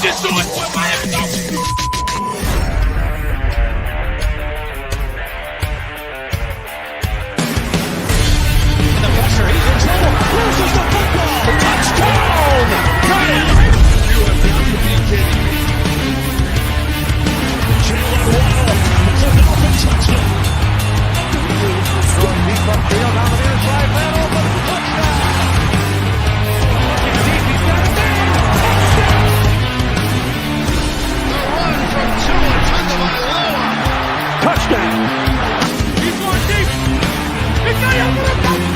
just do it with Miami Dolphins. And the pressure, he's in trouble. Loses the football. Touchdown! Got it! You have got to be kidding me. Jalen Waddle. It's a Dolphin touchdown. Throwing deep upfield on the near side. Man open. Touchdown! Looking deep. He's got it there. Touchdown! The run from Tua Tagovailoa. Touchdown! He's going deep. He's got it for a touchdown!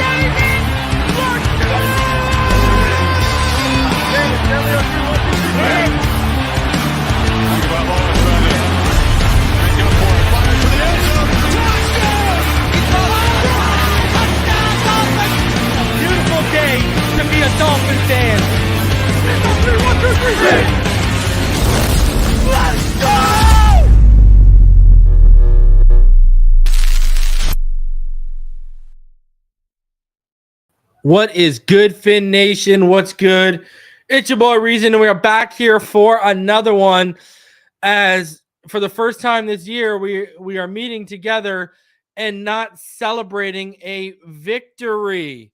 Beautiful day to be a Dolphins fan. Let's go! What is good, Fin Nation? What's good? It's your boy Reason, and we are back here for another one. As for the first time this year, we are meeting together and not celebrating a victory.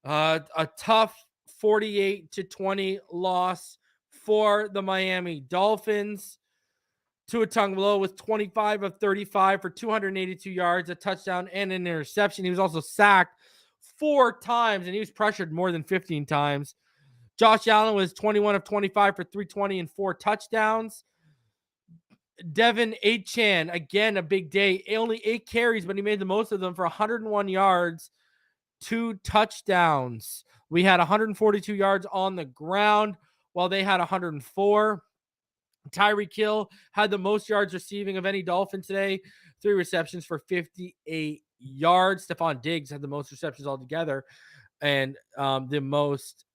A tough 48-20 loss for the Miami Dolphins. Tua Tagovailoa with 25 of 35 for 282 yards, a touchdown, and an interception. He was also sacked 4 times, and he was pressured more than 15 times. Josh Allen was 21 of 25 for 320 and 4 touchdowns. Devin Achane, again, a big day. Only 8 carries, but he made the most of them for 101 yards, 2 touchdowns. We had 142 yards on the ground, while they had 104. Tyreek Hill had the most yards receiving of any Dolphin today, 3 receptions for 58 yards. Stephon Diggs had the most receptions altogether, and the most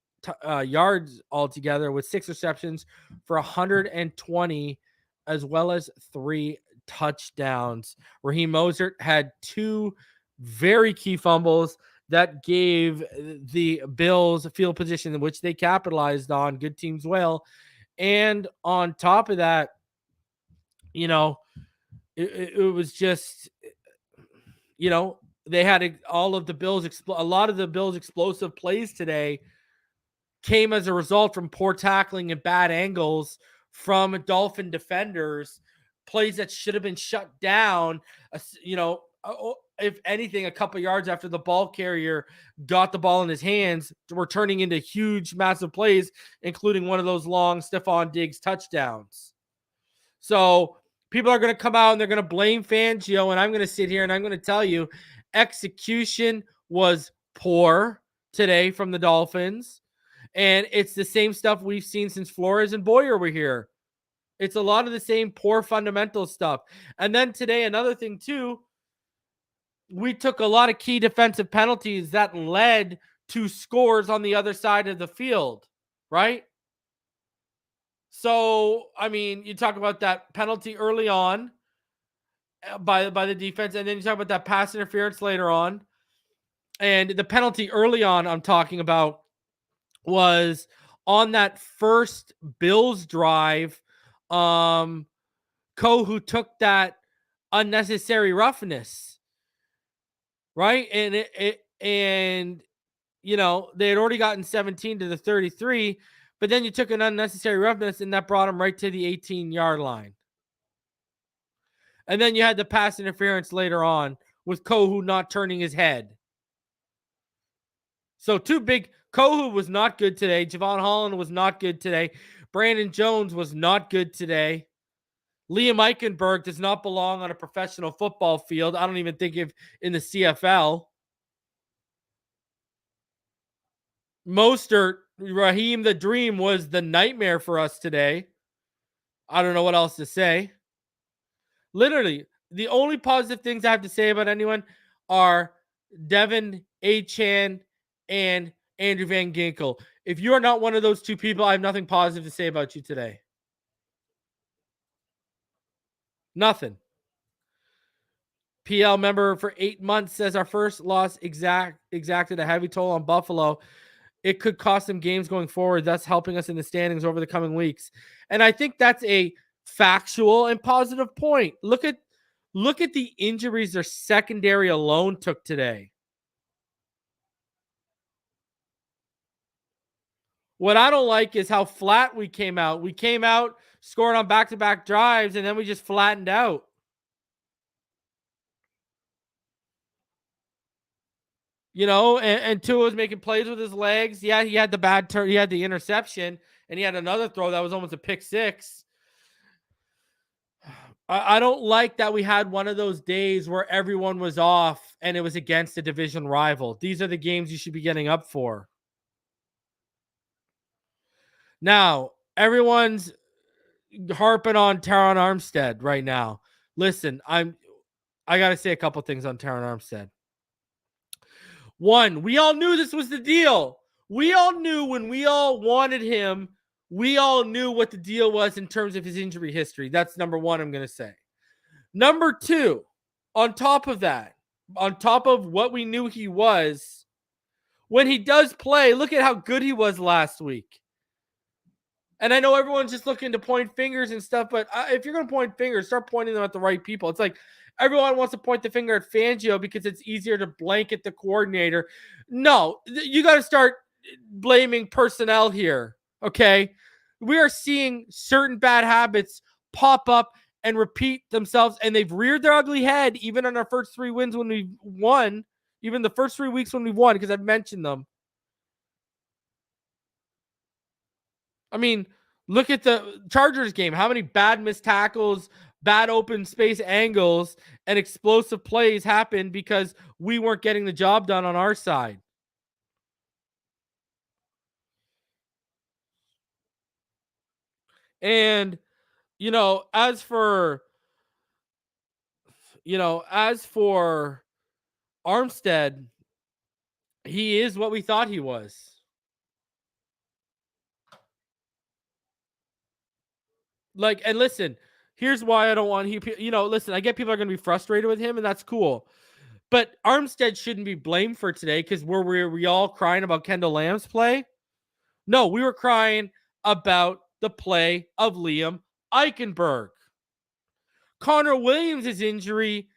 yards altogether with 6 receptions for 120, as well as 3 touchdowns. Raheem Mostert had 2 very key fumbles that gave the Bills a field position in which they capitalized on. Good teams well. And on top of that, you know, it was just, you know, they had all of the Bills, a lot of the Bills' explosive plays today came as a result from poor tackling and bad angles from Dolphin defenders, plays that should have been shut down, you know, if anything, a couple yards after the ball carrier got the ball in his hands, were turning into huge, massive plays, including one of those long Stephon Diggs touchdowns. So people are going to come out and they're going to blame Fangio, and I'm going to sit here and I'm going to tell you execution was poor today from the Dolphins. And it's the same stuff we've seen since Flores and Boyer were here. It's a lot of the same poor fundamental stuff. And then today, another thing too, we took a lot of key defensive penalties that led to scores on the other side of the field, right? So, I mean, you talk about that penalty early on by the defense, and then you talk about that pass interference later on. And the penalty early on I'm talking about was on that first Bills drive. Kohu took that unnecessary roughness, right? And you know, they had already gotten 17 to the 33, but then you took an unnecessary roughness and that brought them right to the 18-yard line. And then you had the pass interference later on with Kohu not turning his head. So Kohu was not good today. Javon Holland was not good today. Brandon Jones was not good today. Liam Eichenberg does not belong on a professional football field. I don't even think in the CFL. Mostert, Raheem the Dream was the nightmare for us today. I don't know what else to say. Literally, the only positive things I have to say about anyone are Devin Achane and Andrew Van Ginkel. If you are not one of those two people, I have nothing positive to say about you today. Nothing. PL member for 8 months says our first loss exacted a heavy toll on Buffalo. it could cost them games going forward. That's helping us in the standings over the coming weeks. And I think that's a factual and positive point. Look at the injuries their secondary alone took today. What I don't like is how flat we came out. We came out, scored on back-to-back drives, and then we just flattened out. And Tua was making plays with his legs. Yeah, he had the bad turn. He had the interception, and he had another throw that was almost a pick six. I don't like that we had one of those days where everyone was off and it was against a division rival. These are the games you should be getting up for. Now, everyone's harping on Terron Armstead right now. Listen, I got to say a couple things on Terron Armstead. One, we all knew this was the deal. We all knew when we all wanted him, we all knew what the deal was in terms of his injury history. That's number one, I'm going to say. Number two, on top of that, on top of what we knew he was, when he does play, look at how good he was last week. And I know everyone's just looking to point fingers and stuff, but if you're going to point fingers, start pointing them at the right people. It's like everyone wants to point the finger at Fangio because it's easier to blanket the coordinator. No, you got to start blaming personnel here, okay? We are seeing certain bad habits pop up and repeat themselves, and they've reared their ugly head even on our first 3 wins when we won, even the first 3 weeks when we won, because I've mentioned them. I mean, look at the Chargers game. How many bad missed tackles, bad open space angles, and explosive plays happened because we weren't getting the job done on our side? And, as for Armstead, he is what we thought he was. And listen, here's why I don't want listen, I get people are going to be frustrated with him, and that's cool. But Armstead shouldn't be blamed for today because were we all crying about Kendall Lamb's play? No, we were crying about the play of Liam Eichenberg. Connor Williams' injury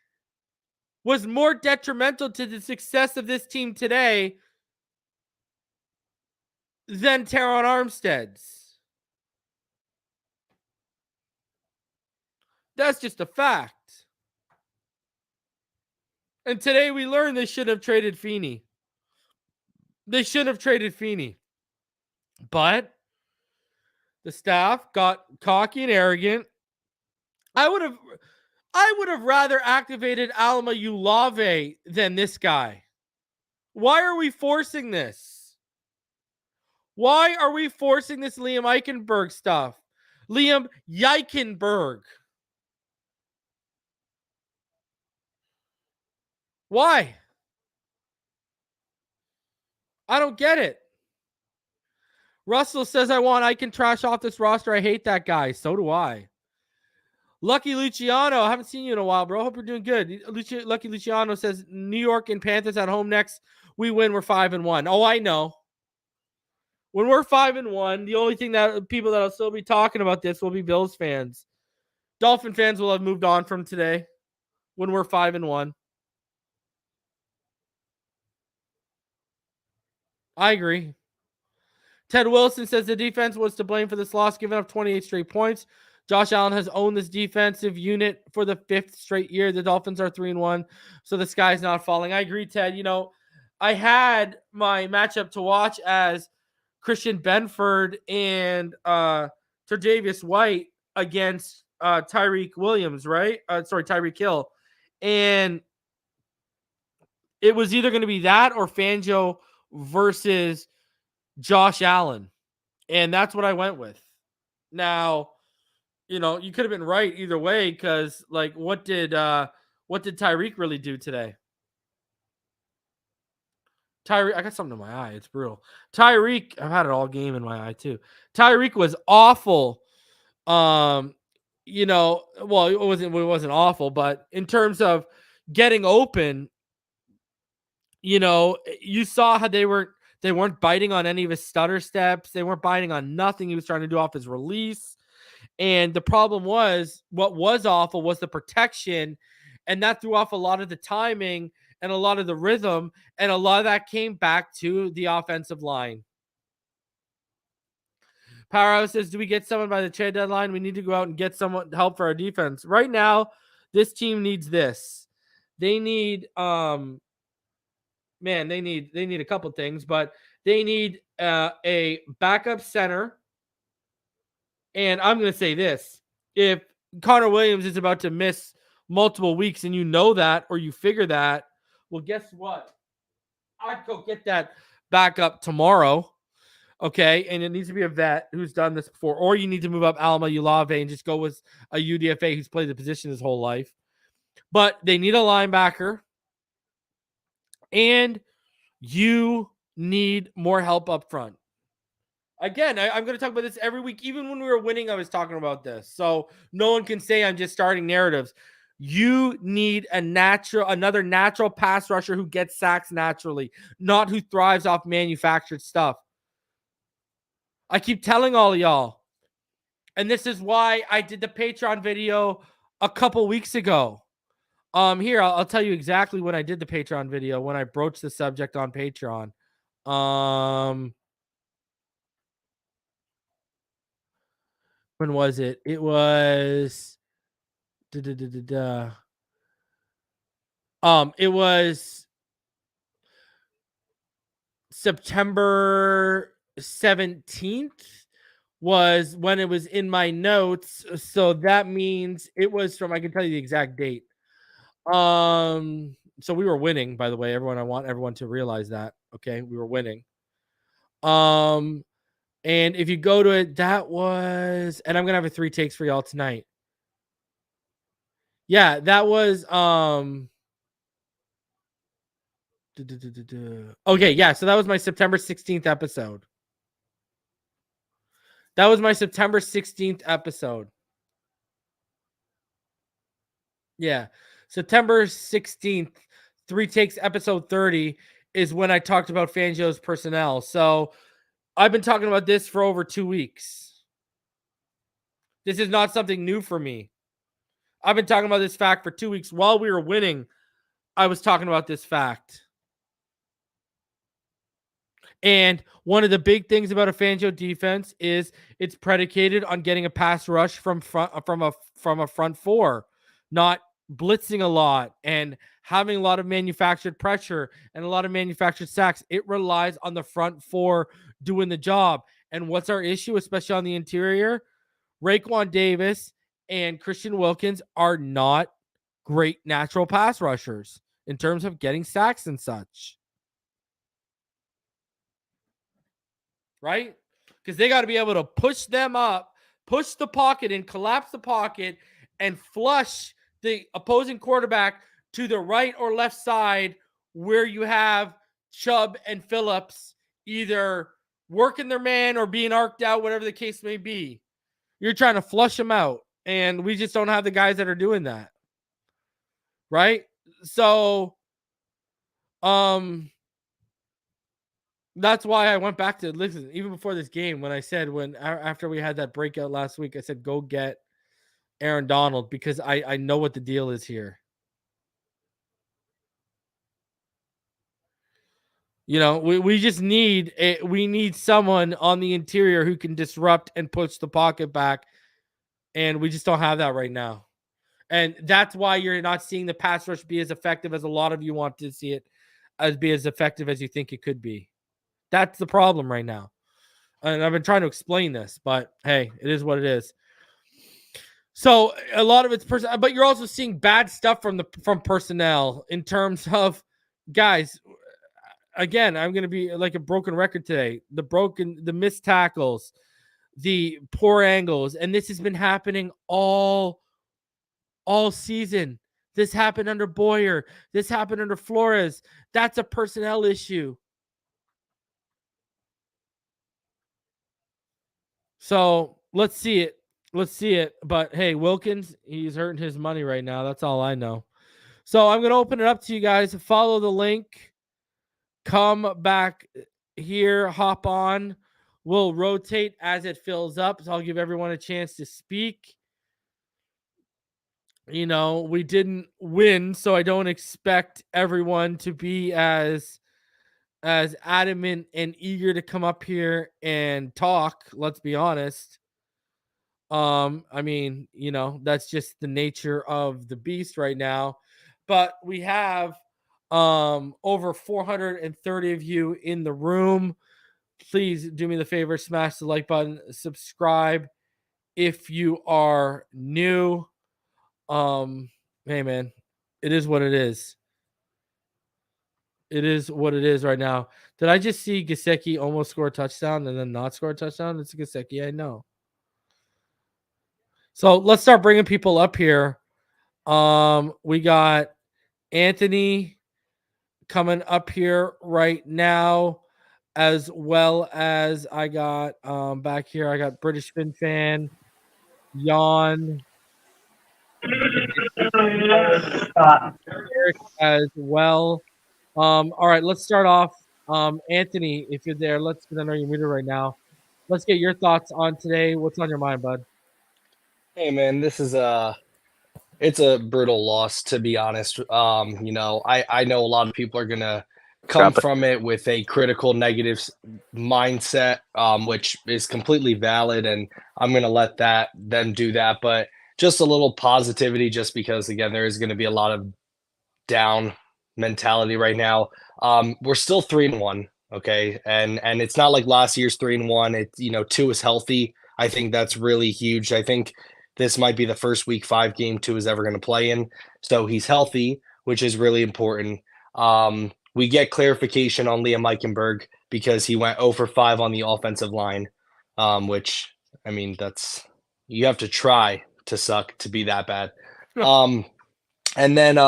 was more detrimental to the success of this team today than Terron Armstead's. That's just a fact. And today we learned they should have traded Feeney. They should have traded Feeney. But the staff got cocky and arrogant. I would have rather activated Alama Ulave than this guy. Why are we forcing this? Why are we forcing this Liam Eichenberg stuff? Liam Eichenberg. Why? I don't get it. Russell says, I can trash off this roster. I hate that guy. So do I. Lucky Luciano, I haven't seen you in a while, bro. Hope you're doing good. Lucky Luciano says, New York and Panthers at home next. We win. We're 5-1. Oh, I know. When we're 5-1, the only thing that people that'll still be talking about this will be Bills fans. Dolphin fans will have moved on from today when we're 5-1. I agree. Ted Wilson says the defense was to blame for this loss, giving up 28 straight points. Josh Allen has owned this defensive unit for the 5th straight year. The Dolphins are 3-1, so the sky's not falling. I agree, Ted. I had my matchup to watch as Christian Benford and Tre'Davious White against Tyreek Williams, right? Tyreek Hill. And it was either going to be that or Fangio versus Josh Allen. And that's what I went with. Now, you could have been right either way because, what did Tyreek really do today? I got something in my eye. It's brutal. Tyreek, I've had it all game in my eye too. Tyreek was awful. Well, it wasn't awful, but in terms of getting open, you saw how they They weren't biting on any of his stutter steps. They weren't biting on nothing he was trying to do off his release. And the problem was, what was awful was the protection, and that threw off a lot of the timing and a lot of the rhythm, and a lot of that came back to the offensive line. Powerhouse says, do we get someone by the trade deadline? We need to go out and get someone help for our defense. Right now, this team needs this. They need they need a couple things, but they need a backup center. And I'm going to say this. If Connor Williams is about to miss multiple weeks and you know that, or you figure that, well, guess what? I'd go get that backup tomorrow. Okay, and it needs to be a vet who's done this before, or you need to move up Alma Ulave and just go with a UDFA who's played the position his whole life. But they need a linebacker, and you need more help up front. Again, I'm going to talk about this every week. Even when we were winning, I was talking about this. So no one can say I'm just starting narratives. You need another natural pass rusher who gets sacks naturally, not who thrives off manufactured stuff. I keep telling all of y'all, and this is why I did the Patreon video a couple weeks ago. Here, I'll tell you exactly when I did the Patreon video, when I broached the subject on Patreon. When was it? It was it was September 17th was when it was in my notes. So that means it was from, I can tell you the exact date. So we were winning, by the way, everyone. I want everyone to realize that. Okay, we were winning. And if you go to it, that was, and I'm gonna have a 3 takes for y'all tonight. Yeah, that was okay, yeah, so that was my September 16th episode. That was my September 16th episode. Yeah. September 16th, 3 takes episode 30 is when I talked about Fangio's personnel. So I've been talking about this for over 2 weeks. This is not something new for me. I've been talking about this fact for 2 weeks. While we were winning, I was talking about this fact. And one of the big things about a Fangio defense is it's predicated on getting a pass rush from a front four, not blitzing a lot and having a lot of manufactured pressure and a lot of manufactured sacks. It relies on the front four doing the job. And what's our issue, especially on the interior? Raekwon Davis and Christian Wilkins are not great natural pass rushers in terms of getting sacks and such. Right? Because they got to be able to push them up, push the pocket and collapse the pocket and flush the opposing quarterback to the right or left side where you have Chubb and Phillips either working their man or being arced out, whatever the case may be. You're trying to flush them out, and we just don't have the guys that are doing that. Right? So, that's why I went back to listen, even before this game, when I said, after we had that breakout last week, I said, go get Aaron Donald, because I know what the deal is here. You know, we just need we need someone on the interior who can disrupt and push the pocket back, and we just don't have that right now. And that's why you're not seeing the pass rush be as effective as a lot of you want to see it be as effective as you think it could be. That's the problem right now. And I've been trying to explain this, but hey, it is what it is. So a lot of it's personnel, but you're also seeing bad stuff from personnel in terms of guys. Again, I'm going to be like a broken record today. The missed tackles, the poor angles, and this has been happening all season. This happened under Boyer. This happened under Flores. That's a personnel issue. So let's see it. But hey, Wilkins, he's hurting his money right now. That's all I know. So I'm going to open it up to you guys. Follow the link. Come back here hop on. We'll rotate as it fills up. So I'll give everyone a chance to speak. We didn't win, so I don't expect everyone to be as adamant and eager to come up here and talk, let's be honest. That's just the nature of the beast right now. But we have over 430 of you in the room. Please do me the favor, smash the like button, subscribe if you are new. Hey man, it is what it is. It is what it is right now. Did I just see Gesicki almost score a touchdown and then not score a touchdown? It's Gesicki, I know. So let's start bringing people up here. We got Anthony coming up here right now, as well as I got back here. I got British Fin Fan, Jan, Eric as well. All right, let's start off. Anthony, if you're there, because I know you're muted right now. Let's get your thoughts on today. What's on your mind, bud? Hey man, this is it's a brutal loss, to be honest. I know a lot of people are gonna come from it with a critical negative mindset, which is completely valid, and I'm gonna let them do that. But just a little positivity, just because again, there is gonna be a lot of down mentality right now. We're still 3-1, okay, and it's not like last year's 3-1. Two is healthy. I think that's really huge. I think this might be the first week 5 game Two is ever going to play in, so he's healthy, which is really important. We get clarification on Liam Eichenberg because he went 0 for 5 on the offensive line, which I mean you have to try to suck to be that bad. And then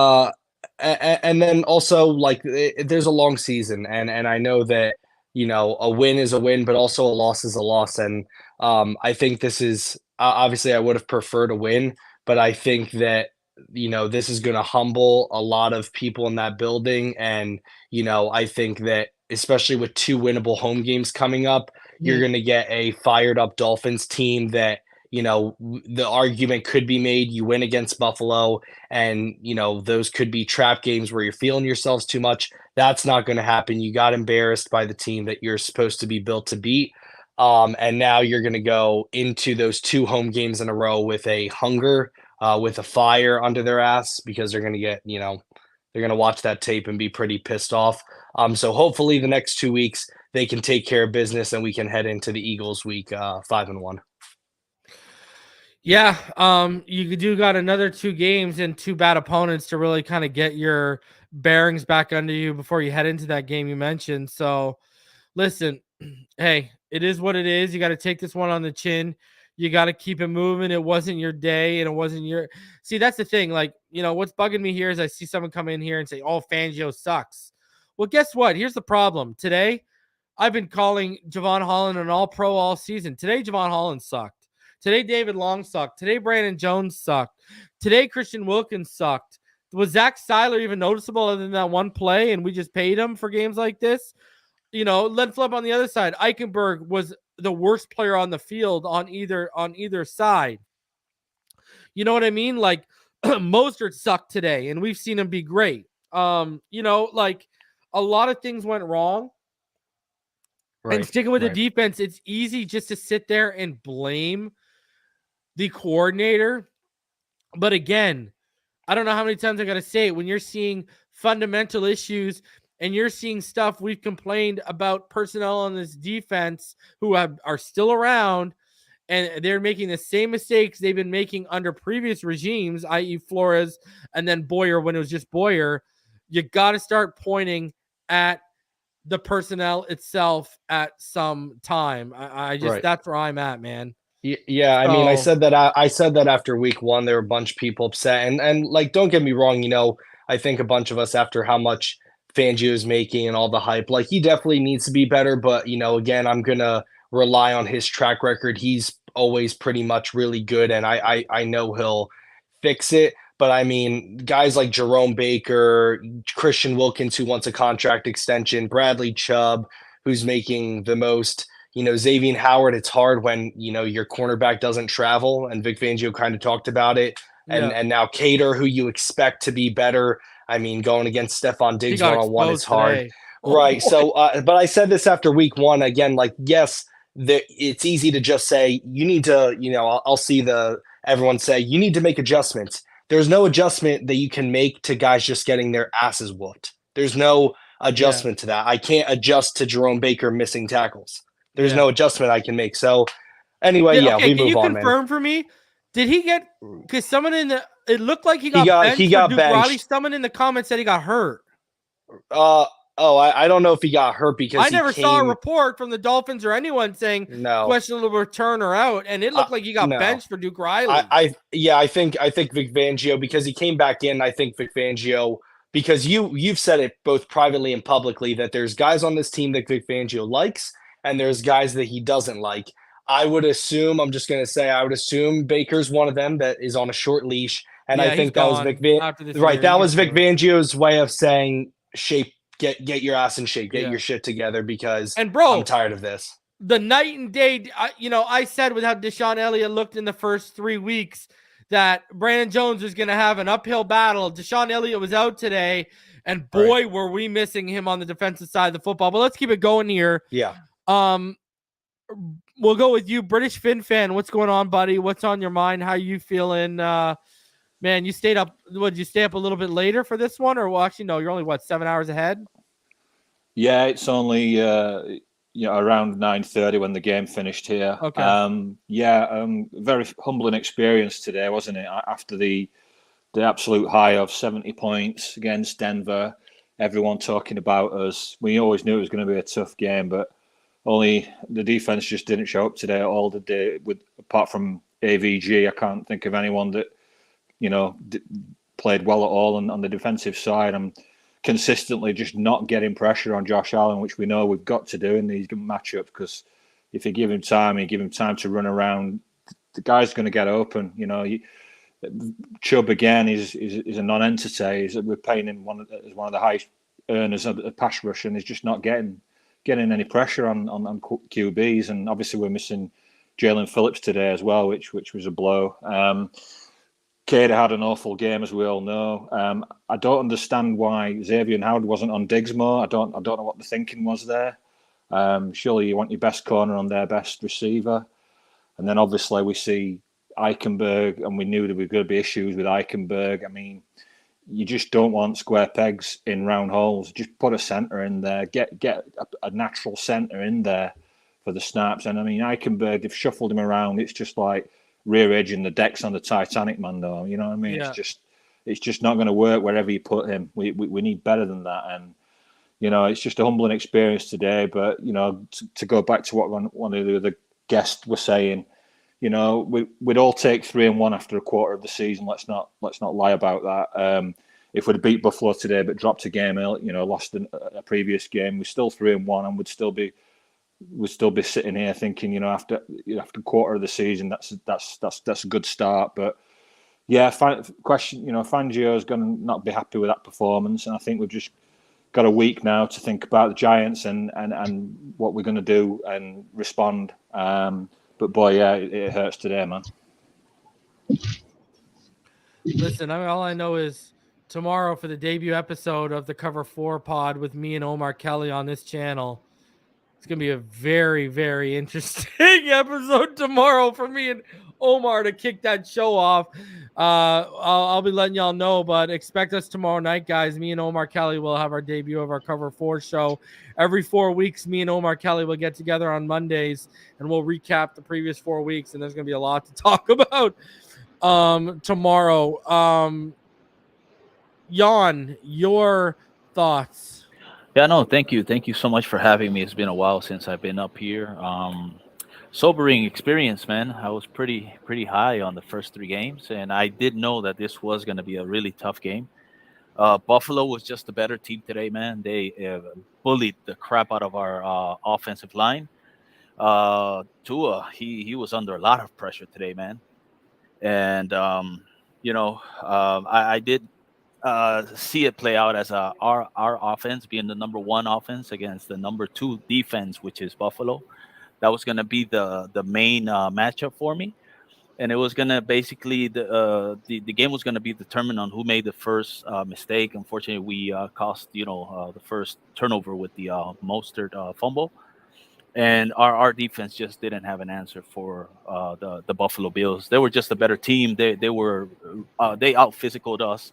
also like there's a long season, and I know that a win is a win, but also a loss is a loss. And I think this is obviously I would have preferred a win, but I think that this is going to humble a lot of people in that building. And I think that especially with 2 winnable home games coming up, you're going to get a fired up Dolphins team that the argument could be made you win against Buffalo, and those could be trap games where you're feeling yourselves too much. That's not going to happen. You got embarrassed by the team that you're supposed to be built to beat, and now you're going to go into those 2 home games in a row with a hunger, with a fire under their ass, because they're going to get they're going to watch that tape and be pretty pissed off. So hopefully the next 2 weeks they can take care of business and we can head into the Eagles week 5-1. Yeah, you do got another 2 games and 2 bad opponents to really kind of get your bearings back under you before you head into that game you mentioned. So, listen, hey, it is what it is. You got to take this one on the chin. You got to keep it moving. It wasn't your day, and it wasn't your. See, that's the thing. Like, what's bugging me here is I see someone come in here and say, "Oh, Fangio sucks." Well, guess what? Here's the problem. Today, I've been calling Javon Holland an All-Pro all season. Today, Javon Holland sucked. Today, David Long sucked. Today, Brandon Jones sucked. Today, Christian Wilkins sucked. Was Zach Seiler even noticeable other than that one play, and we just paid him for games like this? Let's flip on the other side. Eichenberg was the worst player on the field on either side. You know what I mean? Like, Mostert sucked today, and we've seen him be great. Like a lot of things went wrong. Right, and sticking with the defense, it's easy just to sit there and blame the coordinator. But again, I don't know how many times I got to say it. When you're seeing fundamental issues and you're seeing stuff we've complained about personnel on this defense who are still around, and they're making the same mistakes they've been making under previous regimes, i.e. Flores and then Boyer when it was just Boyer, you got to start pointing at the personnel itself at some time. I just that's where I'm at, man. Yeah, I mean, I said that after week 1, there were a bunch of people upset, and like, don't get me wrong, I think a bunch of us, after how much Fangio is making and all the hype, like, he definitely needs to be better. But again, I'm gonna rely on his track record. He's always pretty much really good, and I know he'll fix it. But I mean, guys like Jerome Baker, Christian Wilkins, who wants a contract extension, Bradley Chubb, who's making the most. Xavier Howard, it's hard when, your cornerback doesn't travel, and Vic Fangio kind of talked about it. Yeah. And now Cater, who you expect to be better. I mean, going against Stephon Diggs one-on-one is hard. Today. Right. So, but I said this after week one, again, like, yes, it's easy to just say, you need to, I'll see everyone say, you need to make adjustments. There's no adjustment that you can make to guys just getting their asses whooped. There's no adjustment to that. I can't adjust to Jerome Baker missing tackles. There's no adjustment I can make. So anyway, we move on, man. Can you confirm for me? Did he get, because someone it looked like he got benched for Duke Riley. Someone in the comments said he got hurt. I don't know if he got hurt because I never saw a report from the Dolphins or anyone saying questionable return or out, and it looked like he got benched for Duke Riley. I think Vic Fangio, because he came back in. I think Vic Fangio, because you've said it both privately and publicly that there's guys on this team that Vic Fangio likes, and there's guys that he doesn't like. I would assume Baker's one of them that is on a short leash, and I think that was Vic Fangio's way of saying, get your ass in shape, get your shit together, because I'm tired of this. The night and day, I said with how Deshaun Elliott looked in the first 3 weeks that Brandon Jones was going to have an uphill battle. Deshaun Elliott was out today, and boy, were we missing him on the defensive side of the football. But let's keep it going here. Yeah. We'll go with you, British Fin fan. What's going on, buddy? What's on your mind? How you feeling? Man, you stayed up. Did you stay up a little bit later for this one? Or, well, actually, no, you're only, 7 hours ahead? Yeah, it's only around 9:30 when the game finished here. Okay. Very humbling experience today, wasn't it? After the absolute high of 70 points against Denver, everyone talking about us. We always knew it was going to be a tough game, but only the defense just didn't show up today at all. Apart from AVG, I can't think of anyone that played well at all on the defensive side. I'm consistently just not getting pressure on Josh Allen, which we know we've got to do in these matchups, because if you give him time to run around, the guy's going to get open. Chubb again is a non-entity. We're paying him as one of the highest earners of the pass rush, and he's just not getting any pressure on QBs. And obviously we're missing Jalen Phillips today as well, which was a blow. Cater had an awful game, as we all know. I don't understand why Xavier Howard wasn't on Diggs more. I don't know what the thinking was there. Surely you want your best corner on their best receiver. And then obviously we see Eichenberg, and we knew there were going to be issues with Eichenberg. I mean, you just don't want square pegs in round holes. Just put a center in there. Get a natural center in there for the snaps. And I mean, Eichenberg, they've shuffled him around. It's just like rear edging the decks on the Titanic, man. Though, you know what I mean? Yeah. It's just not going to work wherever you put him. We need better than that. And it's just a humbling experience today. But to go back to what one of the other guests were saying, we'd all take 3-1 after a quarter of the season. Let's not lie about that. If we'd have beat Buffalo today but dropped a game, lost a previous game, we're still 3-1, and we'd still be sitting here thinking, after a quarter of the season, that's a good start. But yeah, Fangio is going to not be happy with that performance, and I think we've just got a week now to think about the Giants and what we're going to do and respond. But boy, yeah, it hurts today, man. Listen, all I know is tomorrow for the debut episode of the Cover 4 pod with me and Omar Kelly on this channel, it's going to be a very, very interesting episode tomorrow for me and Omar to kick that show off. I'll be letting y'all know, but expect us tomorrow night, guys. Me and Omar Kelly will have our debut of our Cover 4 show. Every 4 weeks, me and Omar Kelly will get together on Mondays, and we'll recap the previous 4 weeks, and there's going to be a lot to talk about tomorrow. Jan, your thoughts? Yeah, no, thank you. Thank you so much for having me. It's been a while since I've been up here. Sobering experience, man. I was pretty high on the first 3 games, and I did know that this was going to be a really tough game. Buffalo was just a better team today, man. They bullied the crap out of our offensive line. Tua, he was under a lot of pressure today, man. And I did see it play out as our offense being the number one offense against the number two defense, which is Buffalo. That was going to be the main matchup for me, and it was going to basically the game was going to be determined on who made the first mistake. Unfortunately, we cost the first turnover with the Mostert fumble, and our defense just didn't have an answer for the Buffalo Bills. They were just a better team. They out physicaled us.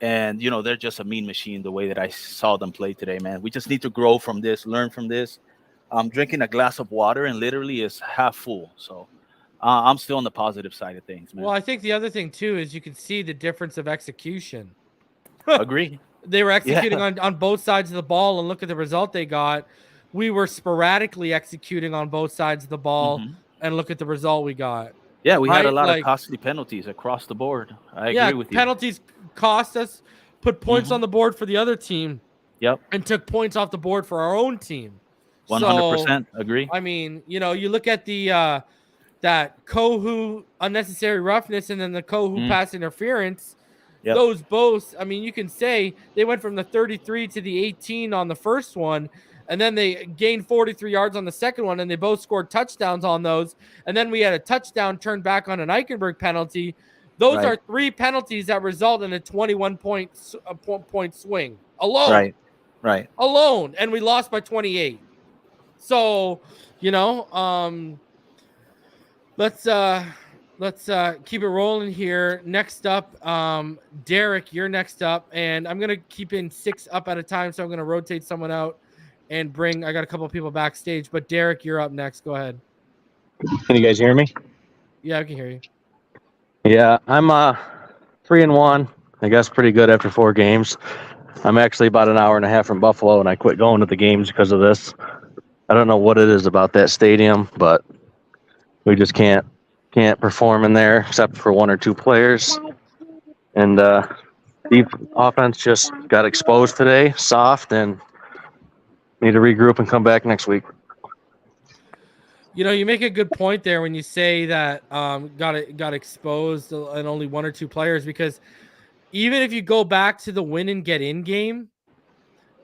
And they're just a mean machine the way that I saw them play today, man. We just need to grow from this, learn from this. I'm drinking a glass of water and literally is half full. So I'm still on the positive side of things, man. Well, I think the other thing too is you can see the difference of execution. Agree. They were executing on both sides of the ball, and look at the result they got. We were sporadically executing on both sides of the ball, and look at the result we got. Yeah, we had a lot of costly penalties across the board. I agree with you. Penalties cost us, put points on the board for the other team. Yep. And took points off the board for our own team. 100% agree. I mean, you look at the that Kohu unnecessary roughness and then the Kohu pass interference. Yep. Those both, I mean, you can say they went from the 33 to the 18 on the first one, and then they gained 43 yards on the second one, and they both scored touchdowns on those. And then we had a touchdown turned back on an Eichenberg penalty. Those are three penalties that result in a 21-point swing alone. Right. Alone, and we lost by 28. So, let's keep it rolling here. Next up, Derek, you're next up, and I'm gonna keep in 6 up at a time. So I'm gonna rotate someone out and I got a couple of people backstage, but Derek, you're up next. Go ahead. Can you guys hear me? Yeah, I can hear you. Yeah, I'm 3-1. I guess pretty good after 4 games. I'm actually about an hour and a half from Buffalo, and I quit going to the games because of this. I don't know what it is about that stadium, but we just can't perform in there except for 1 or 2 players. And the offense just got exposed today, soft, and need to regroup and come back next week. You make a good point there when you say that got exposed and only 1 or 2 players, because even if you go back to the win and get in game,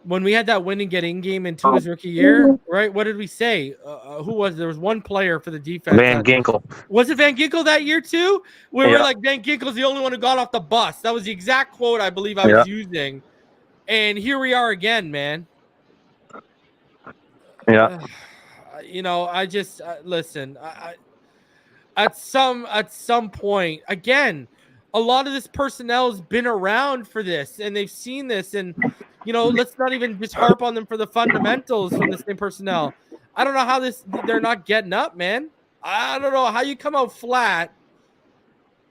when we had that win and get in game in Tua's rookie year, right? What did we say? Who was there? Was one player for the defense. Van Ginkel. Was it Van Ginkel that year too? Where we're like, Van Ginkel's the only one who got off the bus. That was the exact quote I believe I was using. And here we are again, man. Yeah. I just listen. At some point, again, a lot of this personnel has been around for this, and they've seen this. And let's not even just harp on them for the fundamentals from the same personnel. I don't know how they're not getting up, man. I don't know how you come out flat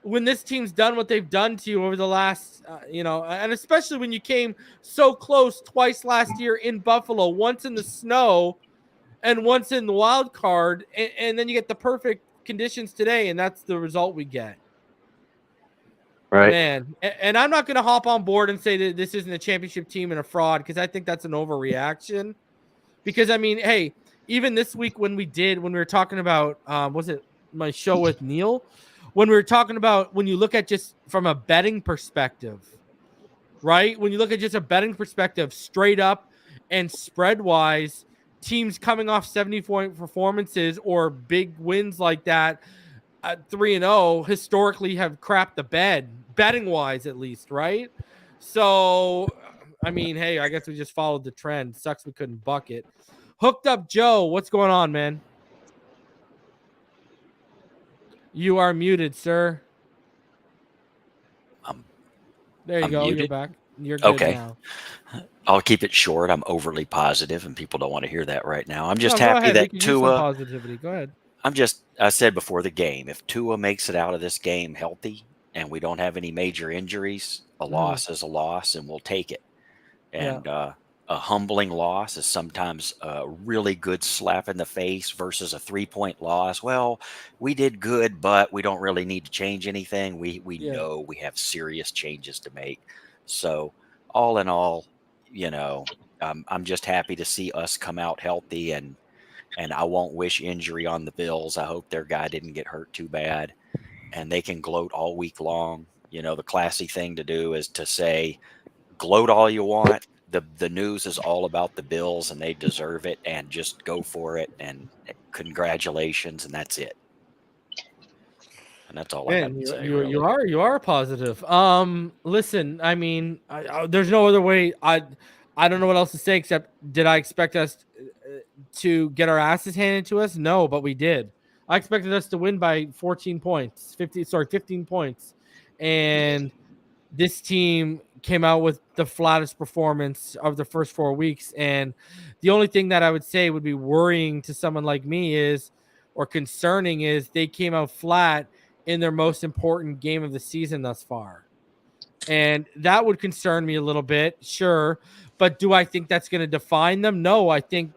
when this team's done what they've done to you over the last, and especially when you came so close twice last year in Buffalo, once in the snow and once in the wild card, and then you get the perfect conditions today, and that's the result we get. Right. Man, and I'm not going to hop on board and say that this isn't a championship team and a fraud, because I think that's an overreaction. Because, I mean, hey, even this week when we were talking about, was it my show with Neil? When we were talking about when you look at just from a betting perspective, right? When you look at just a betting perspective, straight up and spread-wise, teams coming off 70-point performances or big wins like that at 3-0 historically have crapped the bed, betting-wise at least, right? So, I mean, hey, I guess we just followed the trend. Sucks we couldn't bucket. Hooked Up Joe, what's going on, man? You are muted, sir. There you go. Muted? You're back. You're good now. I'll keep it short. I'm overly positive, and people don't want to hear that right now. I'm just happy that Tua. Positivity. Go ahead. I said before the game, if Tua makes it out of this game healthy and we don't have any major injuries, a loss is a loss, and we'll take it. And a humbling loss is sometimes a really good slap in the face versus a 3-point loss. Well, we did good, but we don't really need to change anything. We know we have serious changes to make. So all in all, I'm just happy to see us come out healthy, and I won't wish injury on the Bills. I hope their guy didn't get hurt too bad, and they can gloat all week long. The classy thing to do is to say, gloat all you want. The news is all about the Bills and they deserve it, and just go for it and congratulations, and that's it. And that's all I have Man, to say. you are positive. Listen, I mean, there's no other way. I don't know what else to say except, did I expect us to get our asses handed to us? No, but we did. I expected us to win by 15 points, and this team came out with the flattest performance of the first 4 weeks. And the only thing that I would say would be worrying to someone like me or concerning is they came out flat in their most important game of the season thus far. And that would concern me a little bit, sure. But do I think that's going to define them? No, I think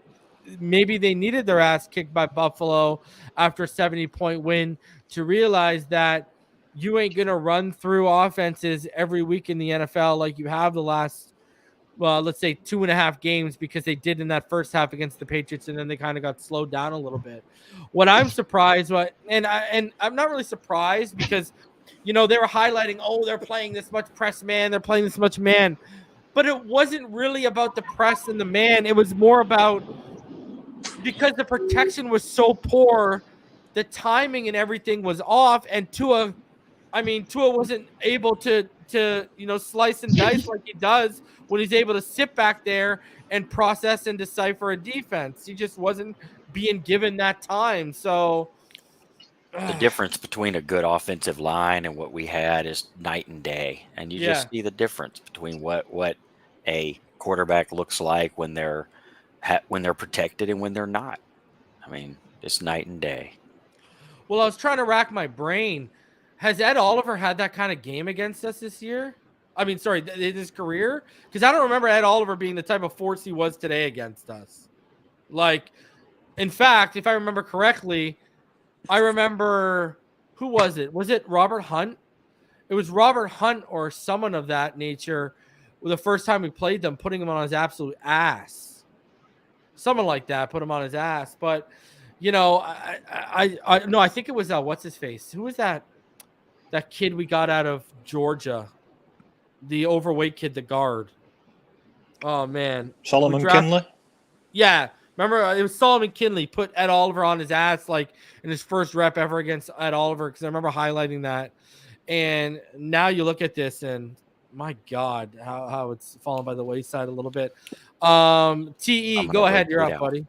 maybe they needed their ass kicked by Buffalo after a 70-point win to realize that you ain't going to run through offenses every week in the NFL like you have the last, well, let's say 2.5 games, because they did in that first half against the Patriots, and then they kind of got slowed down a little bit. What I'm surprised, and I'm not really surprised, because they were highlighting, they're playing this much press man, they're playing this much man, but it wasn't really about the press and the man. It was more about, because the protection was so poor, the timing and everything was off, and Tua wasn't able to slice and dice like he does when he's able to sit back there and process and decipher a defense. He just wasn't being given that time. So the difference between a good offensive line and what we had is night and day. And you just see the difference between what a quarterback looks like when they're protected and when they're not. I mean, it's night and day. Well, I was trying to rack my brain. Has Ed Oliver had that kind of game against us this year? I mean, sorry, in his career? Because I don't remember Ed Oliver being the type of force he was today against us. Like, in fact, if I remember correctly, I remember, who was it? Was it Robert Hunt? It was Robert Hunt or someone of that nature. The first time we played them, putting him on his absolute ass. Someone like that put him on his ass. But, I think it was, what's his face? Who was that? That kid we got out of Georgia, the overweight kid, the guard. Oh, man. Solomon Kinley? Yeah. Remember, it was Solomon Kinley put Ed Oliver on his ass, like, in his first rep ever against Ed Oliver, because I remember highlighting that. And now you look at this, and my God, how it's fallen by the wayside a little bit. TE, go ahead. You're up, buddy.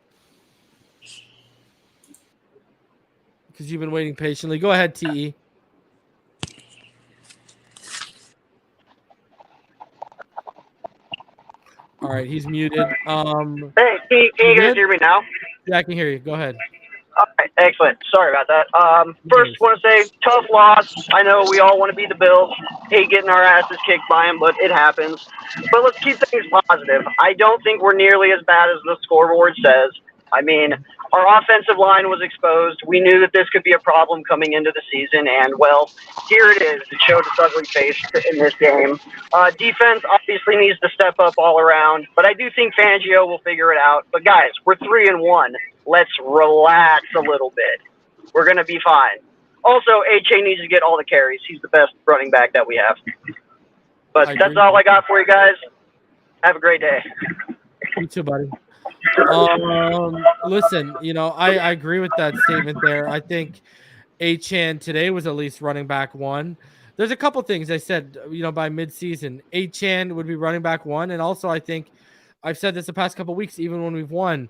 Because you've been waiting patiently. Go ahead, TE. All right, he's muted. Hey, can you guys hear me now? Yeah, I can hear you. Go ahead. All right, excellent. Sorry about that. First, want to say, tough loss. I know we all want to be the Bills. Hate getting our asses kicked by them, but it happens. But let's keep things positive. I don't think we're nearly as bad as the scoreboard says. I mean, our offensive line was exposed. We knew that this could be a problem coming into the season, and, well, here it is. It showed its ugly face in this game. Defense obviously needs to step up all around, but I do think Fangio will figure it out. But, guys, we're 3-1. Let's relax a little bit. We're going to be fine. Also, A-Chain needs to get all the carries. He's the best running back that we have. But that's all I got for you guys. Have a great day. You too, buddy. Listen, I agree with that statement there. I think Achane today was at least running back one. There's a couple things I said, by midseason, Achane would be running back one. And also, I think I've said this the past couple weeks, even when we've won,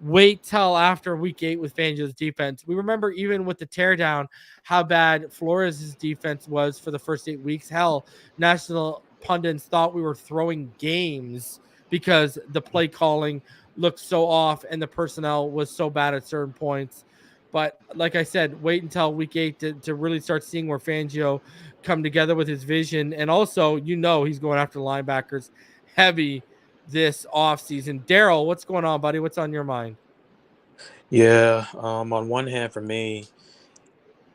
wait till after week 8 with Fangio's defense. We remember even with the teardown, how bad Flores' defense was for the first 8 weeks. Hell, national pundits thought we were throwing games because the play calling looked so off and the personnel was so bad at certain points. But like I said, wait until week 8 to really start seeing where Fangio come together with his vision. And also, he's going after linebackers heavy this offseason. Daryl, what's going on, buddy? What's on your mind? Yeah, on one hand for me,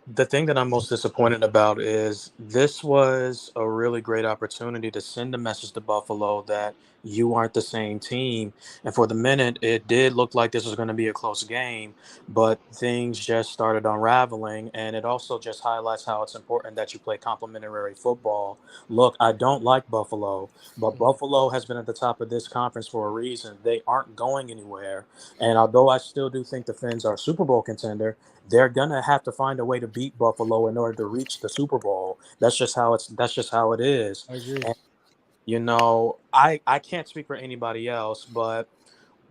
The thing that I'm most disappointed about is this was a really great opportunity to send a message to Buffalo that you aren't the same team. And for the minute, it did look like this was going to be a close game, but things just started unraveling. And it also just highlights how it's important that you play complementary football. Look, I don't like Buffalo, but Buffalo has been at the top of this conference for a reason. They aren't going anywhere. And although I still do think the Fins are a Super Bowl contender, they're gonna have to find a way to beat Buffalo in order to reach the Super Bowl. That's just how it is. I agree. And I can't speak for anybody else, but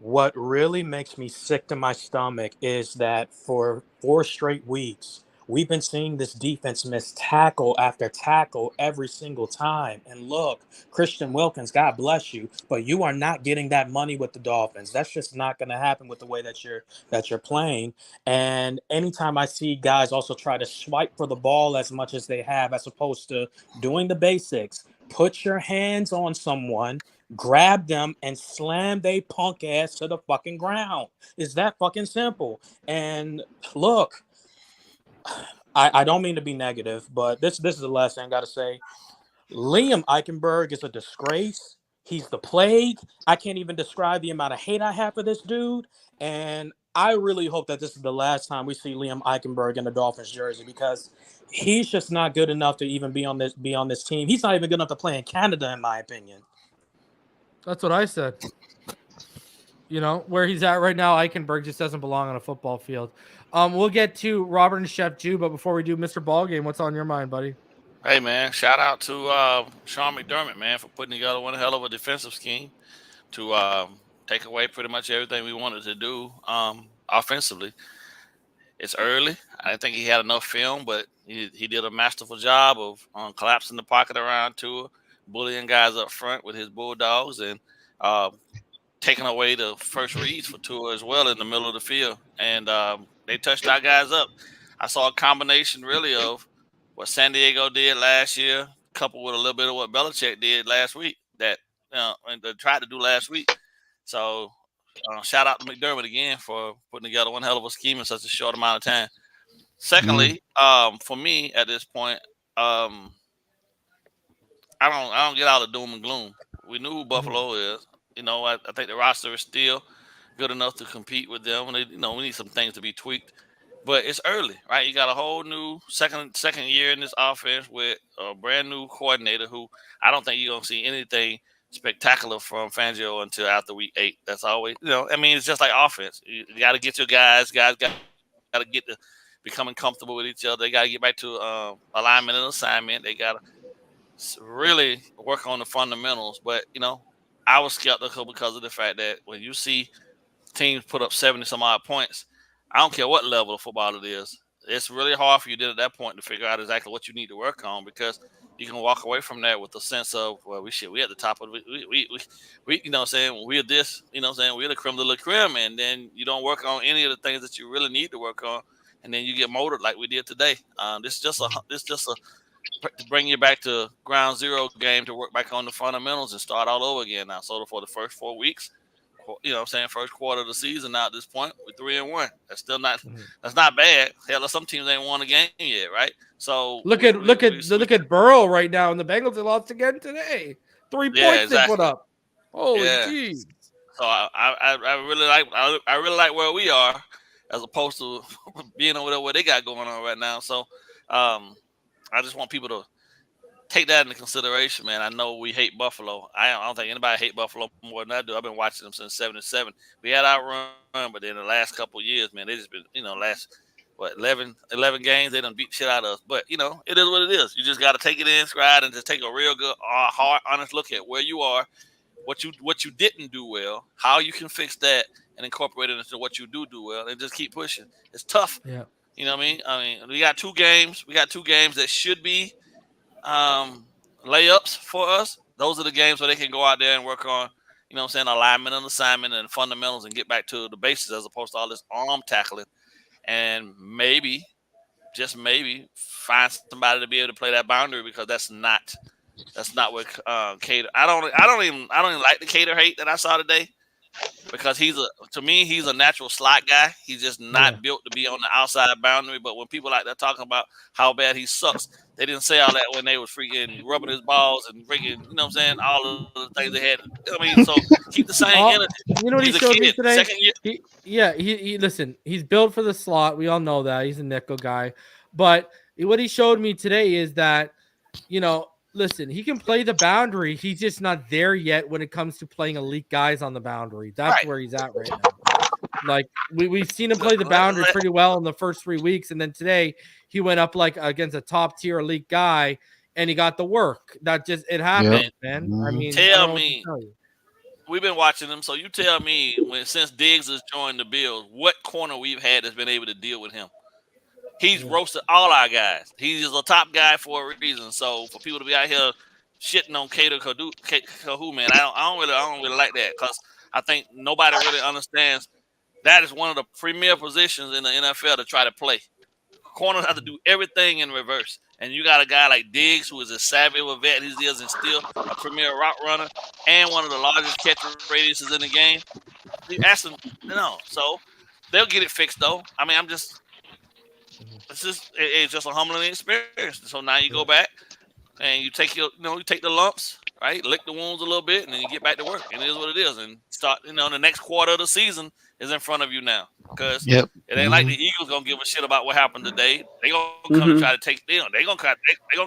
what really makes me sick to my stomach is that for 4 straight weeks, we've been seeing this defense miss tackle after tackle every single time. And look, Christian Wilkins, God bless you, but you are not getting that money with the Dolphins. That's just not going to happen with the way that you're playing. And anytime I see guys also try to swipe for the ball as much as they have, as opposed to doing the basics, put your hands on someone, grab them, and slam they punk ass to the fucking ground. It's that fucking simple. And look, I don't mean to be negative, but this is the last thing I gotta say. Liam Eichenberg is a disgrace. He's the plague. I can't even describe the amount of hate I have for this dude. And I really hope that this is the last time we see Liam Eichenberg in the Dolphins jersey, because he's just not good enough to even be on this team. He's not even good enough to play in Canada, in my opinion. That's what I said. Where he's at right now, Eichenberg just doesn't belong on a football field. We'll get to Robert and Chef Jew, but before we do, Mr. Ballgame, what's on your mind, buddy? Hey, man, shout out to Sean McDermott, man, for putting together one hell of a defensive scheme to take away pretty much everything we wanted to do offensively. It's early. I didn't think he had enough film, but he did a masterful job of collapsing the pocket around Tua, bullying guys up front with his Bulldogs, and taking away the first reads for Tua as well in the middle of the field. And they touched our guys up. I saw a combination really of what San Diego did last year, coupled with a little bit of what Belichick did last week, and they tried to do last week. So shout out to McDermott again for putting together one hell of a scheme in such a short amount of time. Secondly, for me at this point, I don't get out of doom and gloom. We knew who Buffalo is. I think the roster is still good enough to compete with them. And we need some things to be tweaked. But it's early, right? You got a whole new second year in this offense with a brand new coordinator who I don't think you're gonna see anything spectacular from Fangio until after week 8. That's always, it's just like offense. You got to get your guys got to get to becoming comfortable with each other. They got to get back to alignment and assignment. They got to really work on the fundamentals. But I was skeptical because of the fact that when you see teams put up 70 some odd points, I don't care what level of football it is. It's really hard for you at that point to figure out exactly what you need to work on, because you can walk away from that with a sense of, well, we at the top of we we're this, we're the creme de la creme, and then you don't work on any of the things that you really need to work on, and then you get motored like we did today. This is just a to bring you back to ground zero game to work back on the fundamentals and start all over again now. So for the first 4 weeks, first quarter of the season now at this point, we're 3-1. That's still not that's not bad. Hell, some teams ain't won a game yet, right? So look at Burrow right now, and the Bengals have lost again today. 3 points they put up. Holy jeez. So I really like where we are as opposed to being over there where they got going on right now. So I just want people to take that into consideration, man. I know we hate Buffalo. I don't think anybody hate Buffalo more than I do. I've been watching them since '77. We had our run, but in the last couple of years, man, they just been, 11 games, they done beat shit out of us. But, it is what it is. You just got to take it in stride and just take a real good, hard, honest look at where you are, what you didn't do well, how you can fix that and incorporate it into what you do well, and just keep pushing. It's tough. Yeah. You know what I mean? We got 2 games. We got 2 games that should be layups for us. Those are the games where they can go out there and work on, alignment and assignment and fundamentals and get back to the basics as opposed to all this arm tackling. And maybe, just maybe, find somebody to be able to play that boundary, because that's not what Cater. I don't even like the Cater hate that I saw today. because he's a natural slot guy. He's just not built to be on the outside boundary. But when people like that talking about how bad he sucks, they didn't say all that when they was freaking rubbing his balls and freaking, you know what I'm saying, all of the things they had. I mean, so keep the same energy. You know what He's he a showed me kid, today? second year. He listen, he's built for the slot. We all know that. He's a nickel guy. But what he showed me today is that, listen, he can play the boundary. He's just not there yet when it comes to playing elite guys on the boundary. That's where he's at right now. Like we've seen him play the boundary pretty well in the first 3 weeks, and then today he went up like against a top tier elite guy, and he got the work. That just it happened, man. I mean, tell me, we've been watching him, so you tell me since Diggs has joined the Bills, what corner we've had that's been able to deal with him. He's roasted all our guys. He's a top guy for a reason. So for people to be out here shitting on Kahu, man, I don't really like that, because I think nobody really understands that is one of the premier positions in the NFL to try to play. Corners have to do everything in reverse. And you got a guy like Diggs, who is as savvy of a vet as he is, and still a premier route runner and one of the largest catch radiuses in the game. You ask him, so they'll get it fixed, though. I mean, it's just a humbling experience. So now you go back and you take the lumps, right? Lick the wounds a little bit, and then you get back to work. And it is what it is. And start, the next quarter of the season is in front of you now, because it ain't like the Eagles gonna give a shit about what happened today. They gonna come and try to take, they gonna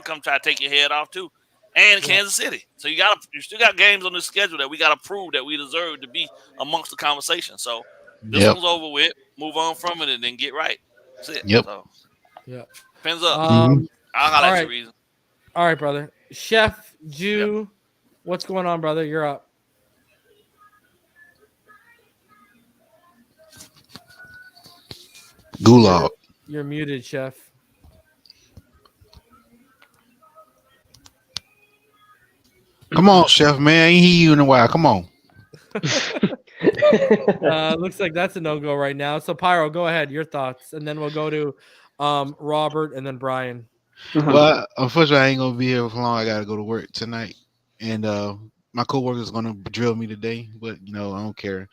come try to take your head off too, and Kansas City. So you still got games on the schedule that we gotta prove that we deserve to be amongst the conversation. So this one's over with. Move on from it and then get right. That's it. So, Pins up. I'll holler at you, reason. All right, brother. Chef Jew, what's going on, brother? You're up. Gulag. You're muted, Chef. Come on, Chef, man. I ain't hear you in a while. Come on. Looks like that's a no-go right now. So, Pyro, go ahead. Your thoughts. And then we'll go to Robert and then Brian. Well, unfortunately, I ain't going to be here for long. I got to go to work tonight. And my coworker is going to drill me today. But, I don't care.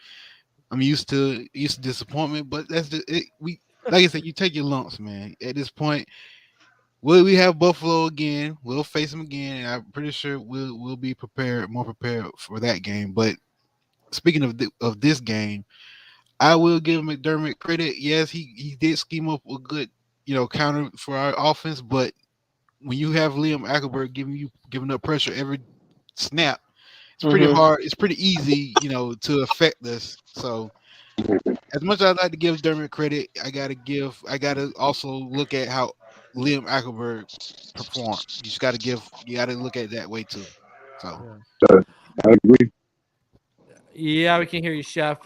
I'm used to disappointment. But that's it. Like I said, you take your lumps, man. At this point, will we have Buffalo again? We'll face them again, and I'm pretty sure we'll be more prepared for that game. But speaking of this game, I will give McDermott credit. Yes, he did scheme up a good counter for our offense, but when you have Liam Eichelberg giving up pressure every snap, it's pretty hard. It's pretty easy, to affect us. So. As much as I'd like to give Dermott credit, I gotta also look at how Liam Eichelberg performed. You gotta look at it that way too. So I agree. Yeah, we can hear you, Chef.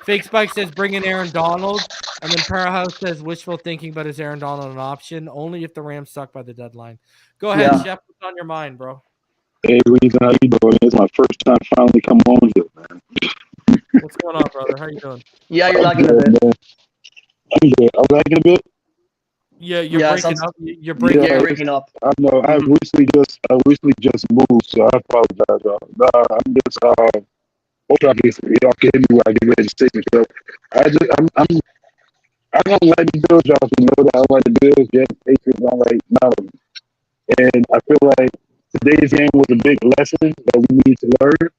Fake Spike says bring in Aaron Donald, and then Parahouse says wishful thinking, but is Aaron Donald an option? Only if the Rams suck by the deadline. Go ahead, Chef. What's on your mind, bro? Hey, Reason, how you doing? It's my first time finally come on here, man. What's going on, brother? How you doing? Yeah, you're lagging a bit. I'm good. I'm lagging a bit. Yeah, you're breaking up. You're breaking up. I know. I recently just moved, so I apologize, y'all. I'm just hope y'all can hear me when I get ready to say it. I don't like the Bills. Y'all should know that I don't like the Bills. Yeah, the Patriots don't like none of them. And I feel like today's game was a big lesson that we need to learn.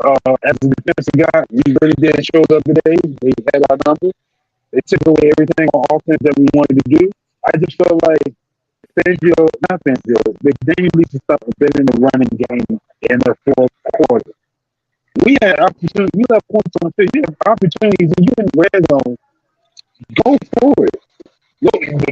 As a defensive guy, we really didn't show up today. They had our number. They took away everything on offense that we wanted to do. I just felt like McDaniel needs to start betting the running game in the fourth quarter. We had opportunities. You have points on the field. You have opportunities, and you in red zone. Go for it.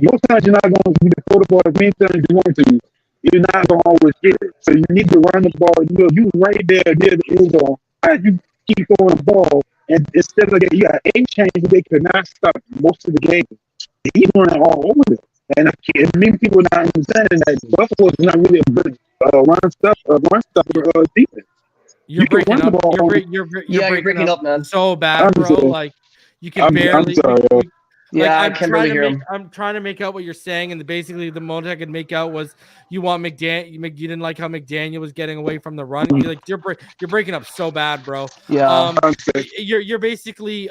Most times you're not going to be the quarterback. Many times you want to. You're not going to always get it. So you need to run the ball. You right there near the end zone. How you keep throwing the ball, and instead of that, you got 8 changes. They could not stop most of the game. He's running all over it. And many people are not understanding that Buffalo is not really a good run stopper defense. You're breaking up. You're breaking up, man. So bad, bro. Like you can barely. I'm sorry, Yeah, I can barely hear him. I'm trying to make out what you're saying, and basically the most I could make out was you want you didn't like how McDaniel was getting away from the run. You're breaking up so bad, bro. Yeah. You're basically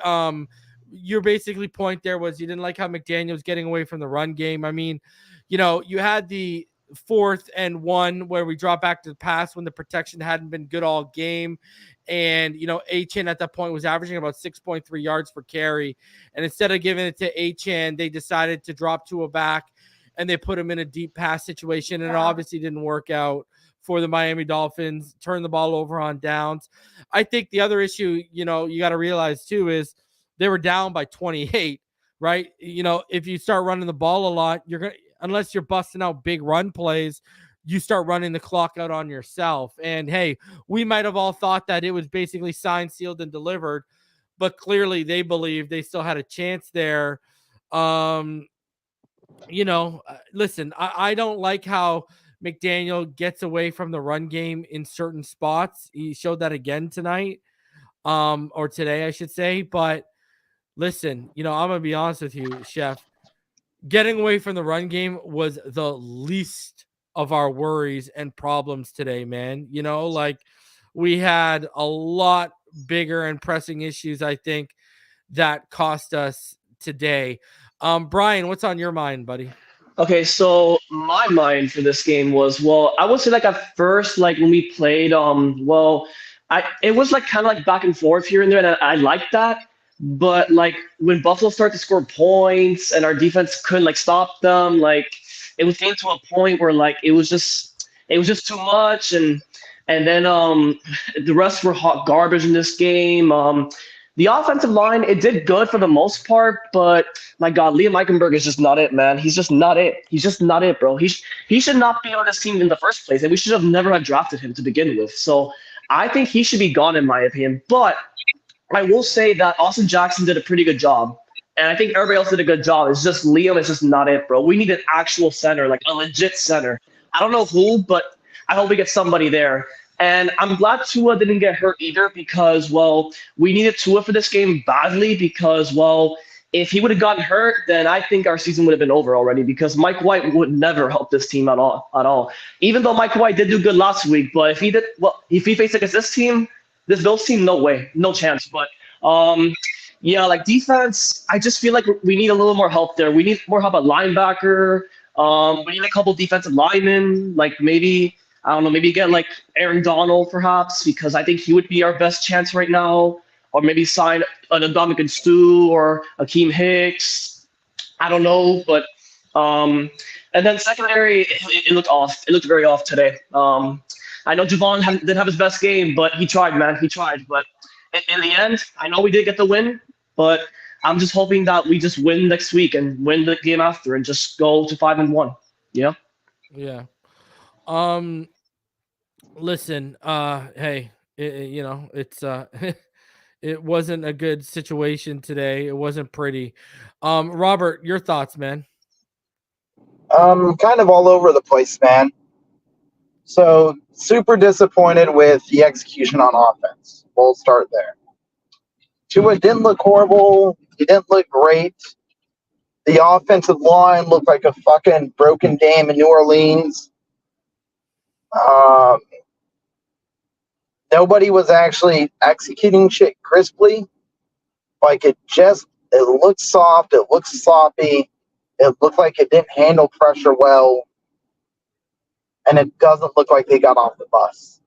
your basically point there was you didn't like how McDaniel was getting away from the run game. I mean, you had the 4th and 1 where we dropped back to the pass when the protection hadn't been good all game. And, Achane at that point was averaging about 6.3 yards per carry. And instead of giving it to Achane, they decided to drop to a back and they put him in a deep pass situation. And it obviously didn't work out for the Miami Dolphins, turn the ball over on downs. I think the other issue, you got to realize too, is they were down by 28, right? If you start running the ball a lot, unless you're busting out big run plays, you start running the clock out on yourself. And hey, we might have all thought that it was basically signed, sealed, and delivered, but clearly they believed they still had a chance there. Listen, I don't like how McDaniel gets away from the run game in certain spots. He showed that again tonight, or today, I should say. But listen, I'm going to be honest with you, Chef. Getting away from the run game was the least of our worries and problems today, man. We had a lot bigger and pressing issues, I think, that cost us today. Brian, what's on your mind, buddy? Okay, so my mind for this game was, I would say at first, when we played, it was kind of back and forth here and there, and I liked that. But when Buffalo started to score points and our defense couldn't stop them, it was getting to a point where it was just too much, and then the rest were hot garbage in this game. The offensive line, it did good for the most part, but my God, Liam Eichenberg is just not it, man. He's just not it. He's just not it, bro. He should not be on this team in the first place, and we should have never have drafted him to begin with. So I think he should be gone, in my opinion. But I will say that Austin Jackson did a pretty good job, and I think everybody else did a good job. It's just Liam is just not it, bro. We need an actual center, a legit center. I don't know who, but I hope we get somebody there. And I'm glad Tua didn't get hurt either because, we needed Tua for this game badly because, if he would have gotten hurt, then I think our season would have been over already because Mike White would never help this team at all. Even though Mike White did do good last week, but if he faced against this team, this Bills team, no way, no chance. But defense, I just feel like we need a little more help there. We need more help at linebacker. We need a couple defensive linemen, maybe get Aaron Donald perhaps, because I think he would be our best chance right now. Or maybe sign an Ndamukong Suh or Akeem Hicks. I don't know, but and then secondary, it looked off. It looked very off today. I know Javon didn't have his best game, but he tried, man. He tried. But in the end, I know we did get the win, but I'm just hoping that we just win next week and win the game after and just go to 5-1. Yeah. Yeah. Listen, hey, it's it wasn't a good situation today. It wasn't pretty. Robert, your thoughts, man? Kind of all over the place, man. So super disappointed with the execution on offense. We'll start there. Tua didn't look horrible. He didn't look great. The offensive line looked like a fucking broken dam in New Orleans. Nobody was actually executing shit crisply. It looked soft. It looked sloppy. It looked like it didn't handle pressure well. And it doesn't look like they got off the bus.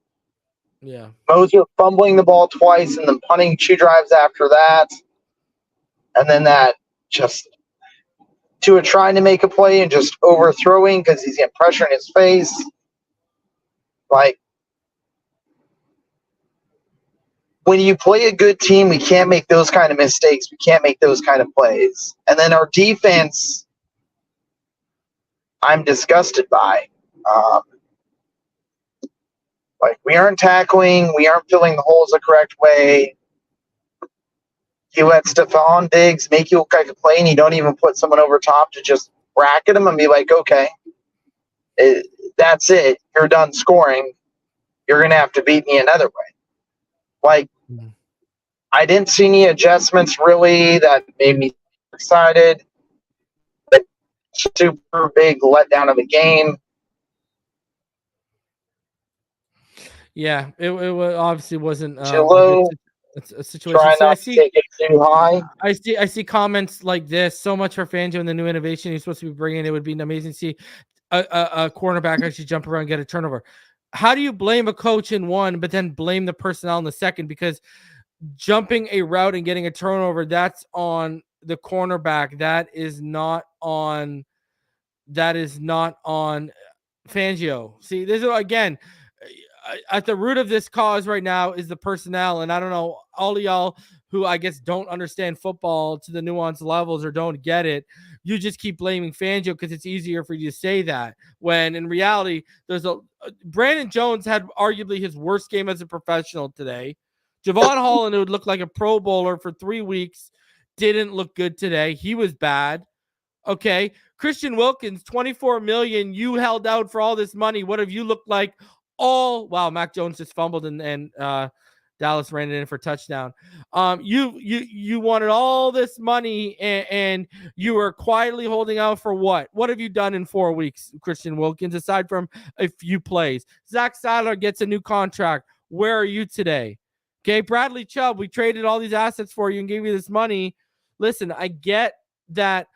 Yeah. Mosier fumbling the ball twice and then punting 2 drives after that. And then that just Tua trying to make a play and just overthrowing because he's getting pressure in his face. When you play a good team, we can't make those kind of mistakes. We can't make those kind of plays. And then our defense, I'm disgusted by. We aren't tackling. We aren't filling the holes the correct way. You let Stephon Diggs make you look like a play, and you don't even put someone over top to just bracket him and be like, okay, that's it. You're done scoring. You're going to have to beat me another way. I didn't see any adjustments really that made me excited. The super big letdown of the game. Yeah, it obviously wasn't a Chilo, good situation. try So not to take it too high. I see comments like this. So much for Fangio and the new innovation he's supposed to be bringing. It would be amazing to see a cornerback actually jump around and get a turnover. How do you blame a coach in one, but then blame the personnel in the second? Because jumping a route and getting a turnover, that's on the cornerback. That is not on Fangio. See, this is again at the root of this cause right now is the personnel. And I don't know, all of y'all who I guess don't understand football to the nuanced levels or don't get it, you just keep blaming Fangio because it's easier for you to say that. When in reality, there's Brandon Jones had arguably his worst game as a professional today. Javon Holland, who would look like a Pro Bowler for 3 weeks, didn't look good today. He was bad. Okay. Christian Wilkins, $24 million. You held out for all this money. What have you looked like? Wow, Mac Jones just fumbled and Dallas ran it in for a touchdown. You wanted all this money and you were quietly holding out for what? What have you done in 4 weeks, Christian Wilkins, aside from a few plays? Zach Sadler gets a new contract. Where are you today? Okay, Bradley Chubb, we traded all these assets for you and gave you this money. Listen, I get that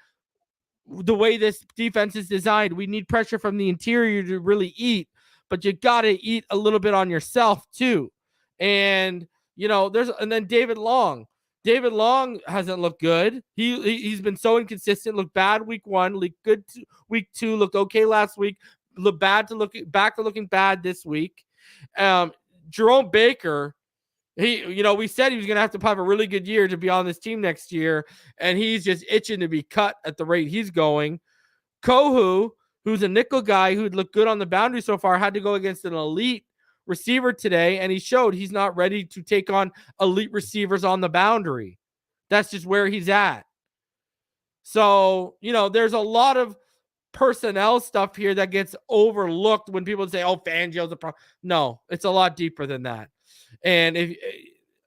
the way this defense is designed, we need pressure from the interior to really eat, but you got to eat a little bit on yourself too. And, and then David Long hasn't looked good. He's been so inconsistent, looked bad week 1, looked good week 2, looked okay last week, looked back to looking bad this week. Jerome Baker, we said he was going to have to have a really good year to be on this team next year, and he's just itching to be cut at the rate he's going. Kohu, who's a nickel guy who'd looked good on the boundary so far, had to go against an elite receiver today, and he showed he's not ready to take on elite receivers on the boundary. That's just where he's at. So, there's a lot of personnel stuff here that gets overlooked when people say, oh, Fangio's a problem. No, it's a lot deeper than that. And if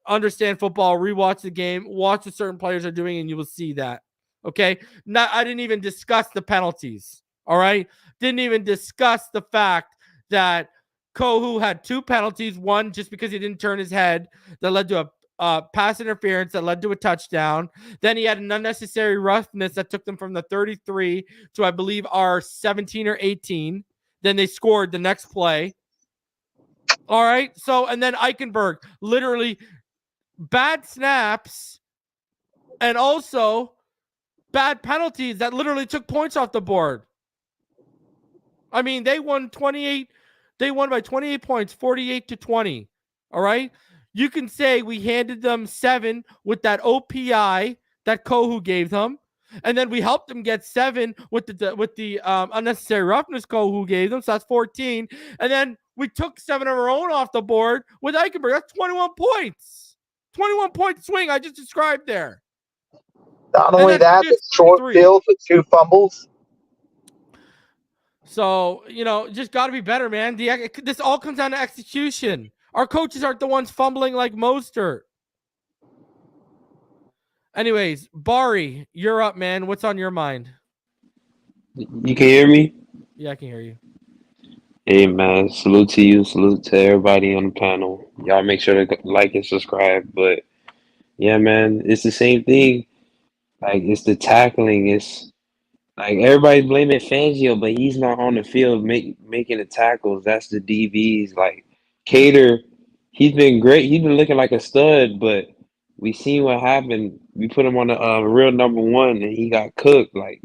understand football, rewatch the game, watch what certain players are doing, and you will see that. Okay. I didn't even discuss the penalties. All right. Didn't even discuss the fact that Kohu had 2 penalties. One, just because he didn't turn his head, that led to a pass interference that led to a touchdown. Then he had an unnecessary roughness that took them from the 33 to, I believe, our 17 or 18. Then they scored the next play. All right. So, and then Eichenberg, literally bad snaps and also bad penalties that literally took points off the board. I mean, they won by 28 points, 48-20. All right. You can say we handed them 7 with that OPI that Kohu gave them. And then we helped them get 7 with the unnecessary roughness Kohu gave them. So that's 14. And then we took 7 of our own off the board with Eichenberg. That's 21 points. 21-point swing I just described there. Not only that, the short field with 2 fumbles. So, just got to be better, man. This all comes down to execution. Our coaches aren't the ones fumbling like Mostert. Anyways, Bari, you're up, man. What's on your mind? You can hear me? Yeah, I can hear you. Hey, man. Salute to you. Salute to everybody on the panel. Y'all make sure to like and subscribe. But, yeah, man, it's the same thing. Like, it's the tackling. It's like everybody's blaming Fangio, but he's not on the field making the tackles. That's the DBs. Like, Cater, he's been great. He's been looking like a stud, but we seen what happened. We put him on a real number 1, and he got cooked. Like,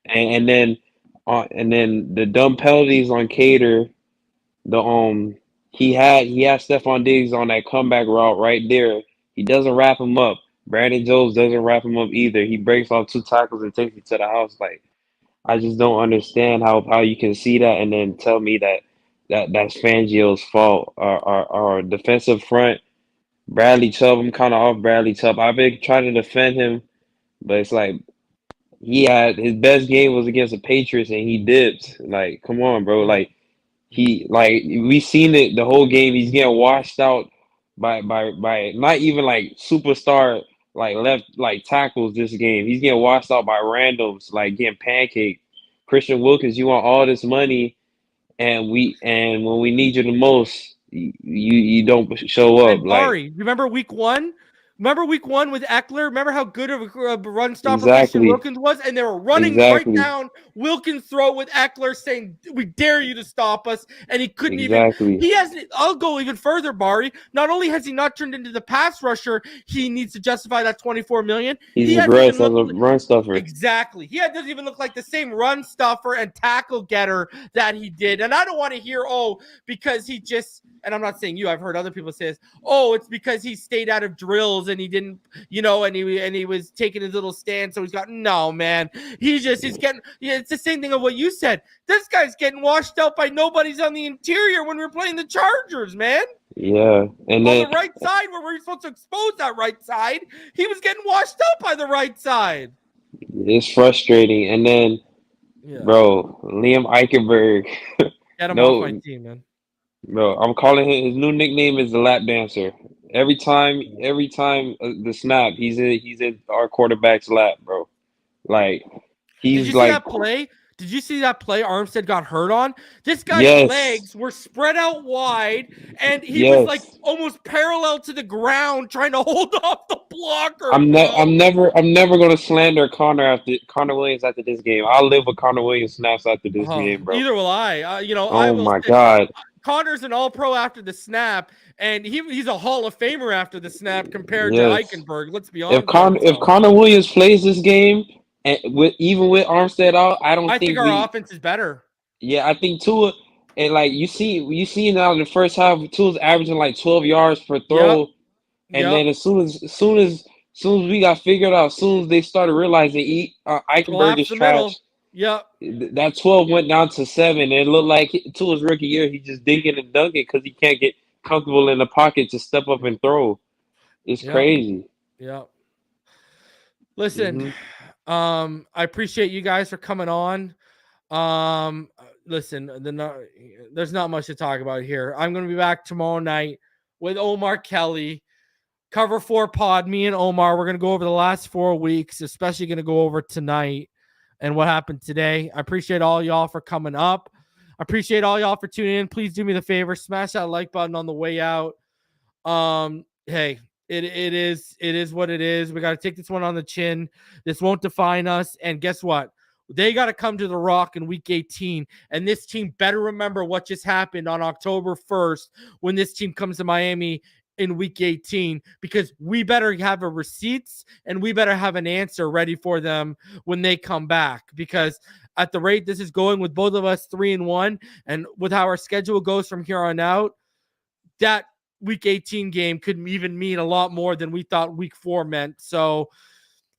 and then the dumb penalties on Cater. He had Stephon Diggs on that comeback route right there. He doesn't wrap him up. Brandon Jones doesn't wrap him up either. He breaks off 2 tackles and takes it to the house. Like, I just don't understand how you can see that and then tell me that's Fangio's fault. Our defensive front, Bradley Chubb, I'm kind of off Bradley Chubb. I've been trying to defend him, but it's like his best game was against the Patriots and he dipped. Like, come on, bro. Like, we seen the whole game. He's getting washed out by not even like superstar left tackles this game. He's getting washed out by randoms, like getting pancaked. Christian Wilkins, you want all this money, and when we need you the most, you don't show up. And Bari, remember week 1? Remember week 1 with Eckler? Remember how good of a run stopper Christian Wilkins was? And they were running right down Wilkins' throat with Eckler saying, "We dare you to stop us." And he couldn't even. He hasn't. I'll go even further, Bari. Not only has he not turned into the pass rusher he needs to justify that $24 million. He's regressed as a run stuffer. Exactly. He doesn't even look like the same run stuffer and tackle getter that he did. And I don't want to hear, because he just. And I'm not saying you. I've heard other people say this. It's because he stayed out of drills and he didn't, and he was taking his little stand. So he's got no, man. He's getting. Yeah, it's the same thing of what you said. This guy's getting washed out by nobody's on the interior when we're playing the Chargers, man. Yeah, and then on the right side where we're supposed to expose that right side, he was getting washed out by the right side. It's frustrating. And then, bro, Liam Eichenberg. Get him off my team, man. Bro, I'm calling his new nickname is the lap dancer. Every time the snap, he's in our quarterback's lap, bro. Like he's Did you see that play? Did you see that play Armstead got hurt on? This guy's legs were spread out wide, and he was like almost parallel to the ground, trying to hold off the blocker. I'm never gonna slander Connor Williams after this game. I'll live with Connor Williams snaps after this game, bro. Neither will I. Oh my God. Connor's an all-pro after the snap, and he's a Hall of Famer after the snap compared to Eichenberg. Let's be honest. If Connor Williams plays this game, and even with Armstead out, I think our offense is better. Yeah, I think Tua, and like you see now in the first half, Tua's averaging like 12 yards per throw, and then as soon as we got figured out, as soon as they started realizing Eichenberg is trash. Yep. That 12 went down to 7, and it looked like Tua's rookie year, he just dinking and dunking because he can't get comfortable in the pocket to step up and throw. It's crazy. Yeah. Listen, I appreciate you guys for coming on. Listen, there's not much to talk about here. I'm going to be back tomorrow night with Omar Kelly. Cover 4 pod, me and Omar. We're going to go over the last 4 weeks, especially going to go over tonight and what happened today. I appreciate all y'all for coming up. I appreciate all y'all for tuning in. Please do me the favor, smash that like button on the way out. Hey, it is what it is. We got to take this one on the chin. This won't define us. And guess what? They got to come to the Rock in week 18. And this team better remember what just happened on October 1st when this team comes to Miami in week 18, because we better have a receipts and we better have an answer ready for them when they come back, because at the rate this is going with both of us 3-1 and with how our schedule goes from here on out, that week 18 game could even mean a lot more than we thought week 4 meant. So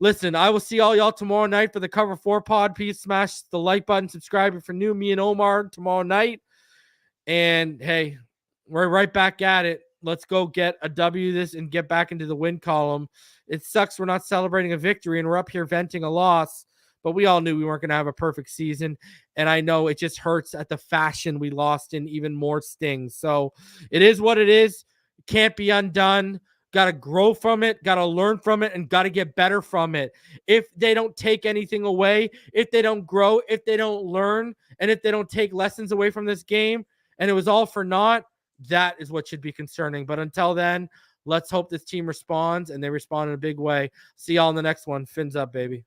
listen, I will see all y'all tomorrow night for the Cover 4 pod. Please smash the like button, subscribe if you're new. Me and Omar tomorrow night. And hey, we're right back at it. Let's go get a W this and get back into the win column. It sucks we're not celebrating a victory and we're up here venting a loss, but we all knew we weren't going to have a perfect season. And I know it just hurts at the fashion we lost in even more stings. So it is what it is. It can't be undone. Got to grow from it, got to learn from it, and got to get better from it. If they don't take anything away, if they don't grow, if they don't learn, and if they don't take lessons away from this game, and it was all for naught, that is what should be concerning. But until then, let's hope this team responds, and they respond in a big way. See y'all in the next one. Fins up, baby.